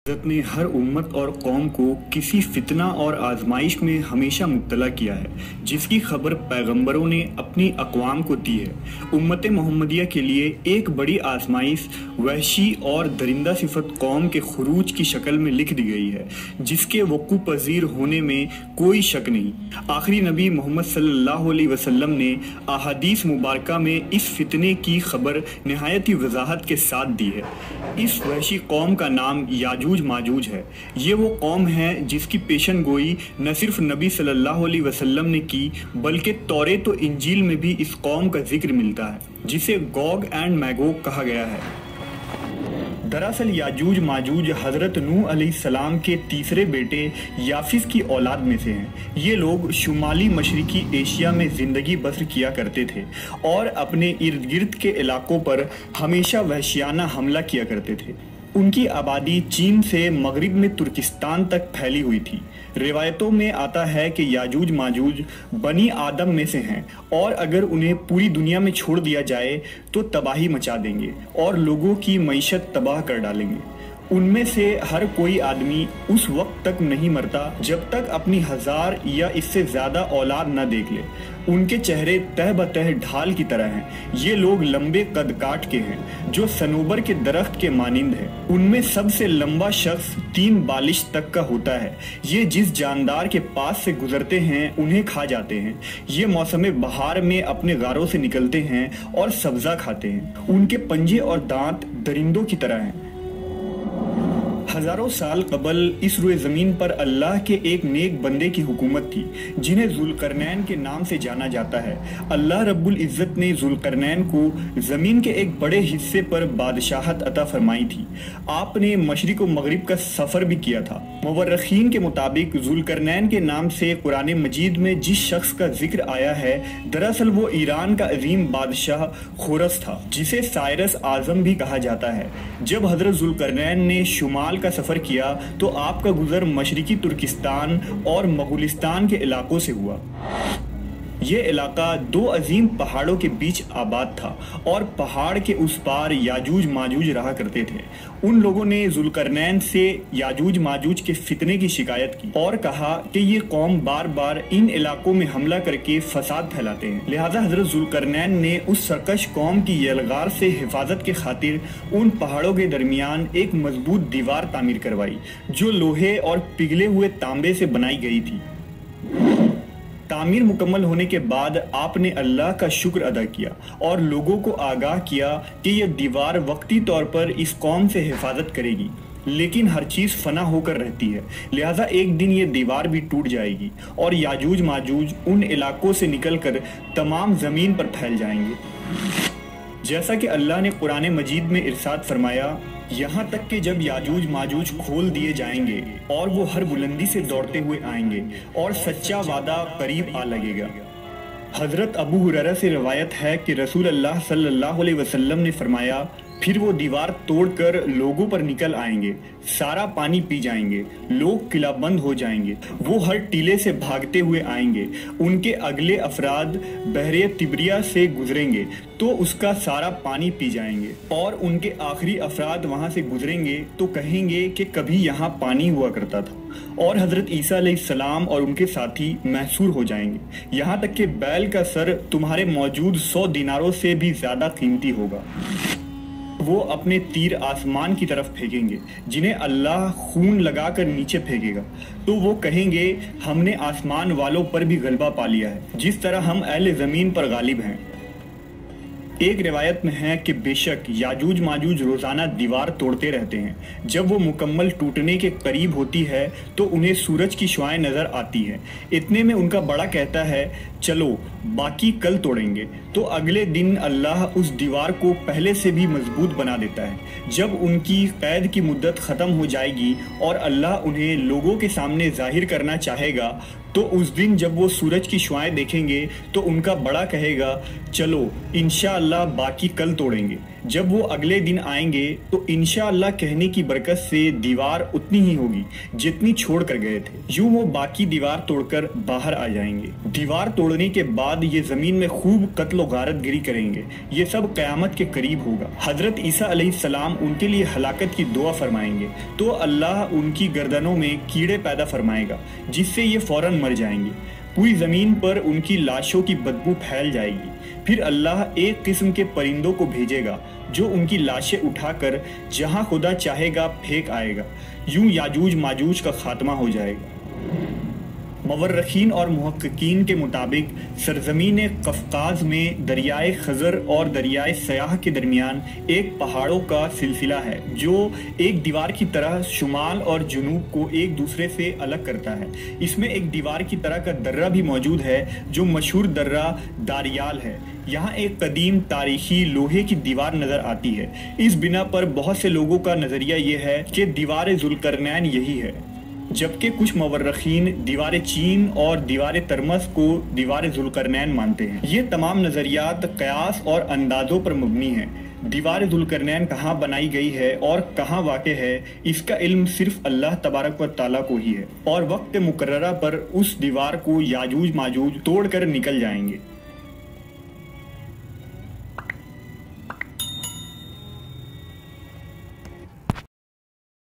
حضرت نے ہر امت اور قوم کو کسی فتنہ اور آزمائش میں ہمیشہ مبتلا کیا ہے، جس کی خبر پیغمبروں نے اپنی اقوام کو دی ہے۔ امت محمدیہ کے لیے ایک بڑی آزمائش وحشی اور درندہ صفت قوم کے خروج کی شکل میں لکھ دی گئی ہے، جس کے وقوع پذیر ہونے میں کوئی شک نہیں۔ آخری نبی محمد صلی اللہ علیہ وسلم نے احادیث مبارکہ میں اس فتنے کی خبر نہایت ہی وضاحت کے ساتھ دی ہے۔ اس وحشی قوم کا نام یاجوج ماجوج ہے۔ یہ وہ قوم ہے جس کی پیشن گوئی نہ صرف نبی صلی اللہ علیہ وسلم نے کی، بلکہ تورات و انجیل میں بھی اس قوم کا ذکر ملتا ہے، جسے گوگ اینڈ میگوگ کہا گیا ہے۔ دراصل یاجوج ماجوج حضرت نوح علیہ السلام کے تیسرے بیٹے یافس کی اولاد میں سے ہیں۔ یہ لوگ شمالی مشرقی ایشیا میں زندگی بسر کیا کرتے تھے اور اپنے ارد گرد کے علاقوں پر ہمیشہ وحشیانہ حملہ کیا کرتے تھے۔ ان کی آبادی چین سے مغرب میں ترکستان تک پھیلی ہوئی تھی۔ روایتوں میں آتا ہے کہ یاجوج ماجوج بنی آدم میں سے ہیں، اور اگر انہیں پوری دنیا میں چھوڑ دیا جائے تو تباہی مچا دیں گے اور لوگوں کی معیشت تباہ کر ڈالیں گے۔ ان میں سے ہر کوئی آدمی اس وقت تک نہیں مرتا جب تک اپنی 1000 یا اس سے زیادہ اولاد نہ دیکھ لے۔ ان کے چہرے تہ بتہ ڈھال کی طرح ہیں۔ یہ لوگ لمبے قد کاٹ کے ہیں جو صنوبر کے درخت کے مانند ہے۔ ان میں سب سے لمبا شخص 3 بالش تک کا ہوتا ہے۔ یہ جس جاندار کے پاس سے گزرتے ہیں انہیں کھا جاتے ہیں۔ یہ موسم بہار میں اپنے غاروں سے نکلتے ہیں اور سبزہ کھاتے ہیں۔ ان کے پنجے اور دانت درندوں کی طرح ہیں۔ ہزاروں سال قبل اس روئے زمین پر اللہ کے ایک نیک بندے کی حکومت تھی، جنہیں ذوالقرنین کے نام سے جانا جاتا ہے۔ اللہ رب العزت نے ذوالقرنین کو زمین کے ایک بڑے حصے پر بادشاہت عطا فرمائی تھی۔ آپ نے مشرق و مغرب کا سفر بھی کیا تھا۔ مورخین کے مطابق ذوالقرنین کے نام سے قرآن مجید میں جس شخص کا ذکر آیا ہے، دراصل وہ ایران کا عظیم بادشاہ خورس تھا، جسے سائرس اعظم بھی کہا جاتا ہے۔ جب حضرت ذوالقرنین نے شمال کا سفر کیا تو آپ کا گزر مشرقی ترکستان اور مغولستان کے علاقوں سے ہوا۔ یہ علاقہ 2 عظیم پہاڑوں کے بیچ آباد تھا، اور پہاڑ کے اس پار یاجوج ماجوج رہا کرتے تھے۔ ان لوگوں نے ذوالقرنین سے یاجوج ماجوج کے فتنے کی شکایت کی اور کہا کہ یہ قوم بار بار ان علاقوں میں حملہ کر کے فساد پھیلاتے ہیں۔ لہذا حضرت ذوالقرنین نے اس سرکش قوم کی یلغار سے حفاظت کے خاطر ان پہاڑوں کے درمیان ایک مضبوط دیوار تعمیر کروائی، جو لوہے اور پگھلے ہوئے تانبے سے بنائی گئی تھی۔ تعمیر مکمل ہونے کے بعد آپ نے اللہ کا شکر ادا کیا اور لوگوں کو آگاہ کیا کہ یہ دیوار وقتی طور پر اس قوم سے حفاظت کرے گی، لیکن ہر چیز فنا ہو کر رہتی ہے، لہٰذا ایک دن یہ دیوار بھی ٹوٹ جائے گی اور یاجوج ماجوج ان علاقوں سے نکل کر تمام زمین پر پھیل جائیں گے۔ جیسا کہ اللہ نے قرآن مجید میں ارشاد فرمایا، یہاں تک کہ جب یاجوج ماجوج کھول دیے جائیں گے اور وہ ہر بلندی سے دوڑتے ہوئے آئیں گے اور سچا وعدہ قریب آ لگے گا۔ حضرت ابو ہریرہ سے روایت ہے کہ رسول اللہ صلی اللہ علیہ وسلم نے فرمایا، پھر وہ دیوار توڑ کر لوگوں پر نکل آئیں گے، سارا پانی پی جائیں گے، لوگ قلعہ بند ہو جائیں گے، وہ ہر ٹیلے سے بھاگتے ہوئے آئیں گے، ان کے اگلے افراد بحر تبریہ سے گزریں گے تو اس کا سارا پانی پی جائیں گے، اور ان کے آخری افراد وہاں سے گزریں گے تو کہیں گے کہ کبھی یہاں پانی ہوا کرتا تھا، اور حضرت عیسیٰ علیہ السلام اور ان کے ساتھی محصور ہو جائیں گے، یہاں تک کہ بیل کا سر تمہارے موجود 100 دیناروں سے بھی زیادہ قیمتی ہوگا۔ وہ اپنے تیر آسمان کی طرف پھینکیں گے، جنہیں اللہ خون لگا کر نیچے پھینکے گا، تو وہ کہیں گے، ہم نے آسمان والوں پر بھی غلبہ پا لیا ہے، جس طرح ہم اہل زمین پر غالب ہیں۔ ایک روایت میں ہے کہ بے شک یاجوج ماجوج روزانہ دیوار توڑتے رہتے ہیں۔ جب وہ مکمل ٹوٹنے کے قریب ہوتی ہے تو انہیں سورج کی شعاعیں نظر آتی ہیں۔ اتنے میں ان کا بڑا کہتا ہے، چلو باقی کل توڑیں گے، تو اگلے دن اللہ اس دیوار کو پہلے سے بھی مضبوط بنا دیتا ہے۔ جب ان کی قید کی مدت ختم ہو جائے گی اور اللہ انہیں لوگوں کے سامنے ظاہر کرنا چاہے گا، تو اس دن جب وہ سورج کی شعاعیں دیکھیں گے تو ان کا بڑا کہے گا، چلو انشاءاللہ باقی کل توڑیں گے۔ جب وہ اگلے دن آئیں گے تو انشاءاللہ کہنے کی برکت سے دیوار اتنی ہی ہوگی جتنی چھوڑ کر گئے تھے۔ یوں وہ باقی دیوار توڑ کر باہر آ جائیں گے۔ دیوار توڑنے کے بعد یہ زمین میں خوب قتل و غارت گری کریں گے۔ یہ سب قیامت کے قریب ہوگا۔ حضرت عیسیٰ علیہ السلام ان کے لیے ہلاکت کی دعا فرمائیں گے تو اللہ ان کی گردنوں میں کیڑے پیدا فرمائے گا جس سے یہ فوراً مر جائیں گے۔ پوری زمین پر ان کی لاشوں کی بدبو پھیل جائے گی۔ پھر اللہ ایک قسم کے پرندوں کو بھیجے گا جو ان کی لاشیں اٹھا کر جہاں خدا چاہے گا پھینک آئے گا۔ یوں یاجوج ماجوج کا خاتمہ ہو جائے گا۔ مورخین اور محققین کے مطابق سرزمین قفقاز میں دریائے خزر اور دریائے سیاح کے درمیان ایک پہاڑوں کا سلسلہ ہے جو ایک دیوار کی طرح شمال اور جنوب کو ایک دوسرے سے الگ کرتا ہے۔ اس میں ایک دیوار کی طرح کا درہ بھی موجود ہے جو مشہور درہ داریال ہے۔ یہاں ایک قدیم تاریخی لوہے کی دیوار نظر آتی ہے۔ اس بنا پر بہت سے لوگوں کا نظریہ یہ ہے کہ دیوار ذوالقرنین یہی ہے، جبکہ کچھ مورخین دیوار چین اور دیوار ترمس کو دیوار ذوالقرنین مانتے ہیں۔ یہ تمام نظریات قیاس اور اندازوں پر مبنی ہیں۔ دیوار ذوالقرنین کہاں بنائی گئی ہے اور کہاں واقع ہے، اس کا علم صرف اللہ تبارک و تعالیٰ کو ہی ہے، اور وقت مقررہ پر اس دیوار کو یاجوج ماجوج توڑ کر نکل جائیں گے۔